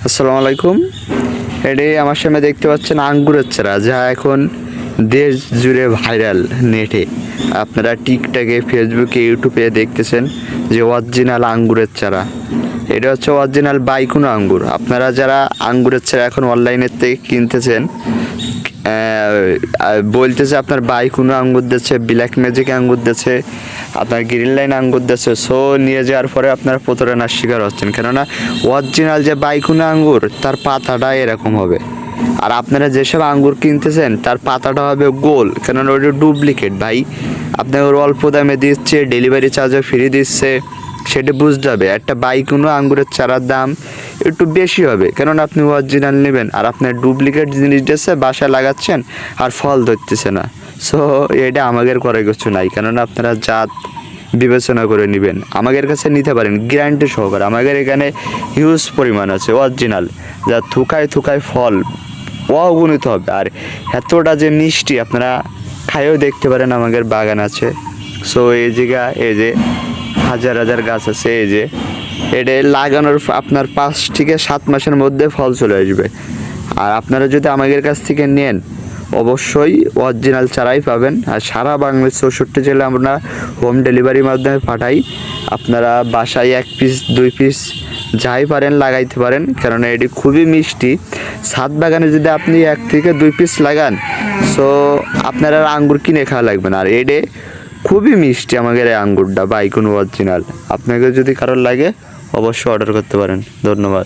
আসসালামু আলাইকুম। এটি আমার সামনে দেখতে পাচ্ছেন আঙ্গুরের চারা, যা এখন দেশ জুড়ে ভাইরাল নেটে। আপনারা টিকটকে, ফেসবুকে, ইউটিউবে দেখতেছেন যে অরিজিনাল আঙ্গুরের চারা। এটা হচ্ছে অরিজিনাল বাইকুনো আঙ্গুর। আপনারা যারা আঙ্গুরের চারা এখন অনলাইনের থেকে কিনতেছেন, বলতেছে আপনার বাইকুনো আঙ্গুর দিচ্ছে, ব্ল্যাক ম্যাজিক আঙ্গুর দিচ্ছে, আপনার গ্রিন লাইন আঙ্গুর দিচ্ছে। সো নিয়ে যাওয়ার পরে আপনার প্রতারণার শিকার হচ্ছেন, কেননা অরিজিনাল যে বাইকুনো আঙ্গুর তার পাতাটা এরকম হবে, আর আপনারা যেসব আঙ্গুর কিনতেছেন তার পাতাটা হবে গোল, কেননা ওটা ডুপ্লিকেট ভাই। আপনাকে অল্প দামে দিচ্ছে, ডেলিভারি চার্জও ফ্রি দিচ্ছে, সেটা বুঝতে হবে। একটা বাইকুনো আঙ্গুরের চারার দাম একটু বেশি হবে, কেননা আপনি অরিজিনাল নেবেন আর আপনার ডুপ্লিকেট জিনিস দিচ্ছে, বাসায় লাগাচ্ছেন আর ফল ধরতেছে না। সো এটা আমাদের করার কিছু নাই, কেননা আপনারা জাত বিবেচনা করে নেবেন। আমাদের কাছে নিতে পারেন গ্যারান্টি সহকারে। আমাদের এখানে হিউজ পরিমাণ আছে অরিজিনাল, যা থুকায় থুকায় ফল অগণিত হবে, আর এতটা যে মিষ্টি আপনারা খাইয়েও দেখতে পারেন। আমাদের বাগান আছে। সো এই জায়গা, এই যে হাজার হাজার গাছ আছে, এই যে এটা লাগানোর আপনার 5 থেকে 7 মাসের মধ্যে ফল চলে আসবে। আর আপনারা যদি আমাদের কাছ থেকে নেন, অবশ্যই অরিজিনাল চারাই পাবেন। আর সারা বাংলাদেশ 64 জেলা আমরা হোম ডেলিভারির মাধ্যমে পাঠাই। আপনারা বাসায় 1 পিস 2 পিস যাই পারেন লাগাইতে পারেন, কেননা এটি খুবই মিষ্টি। ছাদ বাগানে যদি আপনি 1 থেকে 2 পিস লাগান, সো আপনারা আঙ্গুর কিনে খাওয়া লাগবে না। আর এডে খুবই মিষ্টি আমাদের এই আঙ্গুরটা বাইকুনো অরিজিনাল। আপনাকে যদি কারোর লাগে অবশ্যই অর্ডার করতে পারেন। ধন্যবাদ।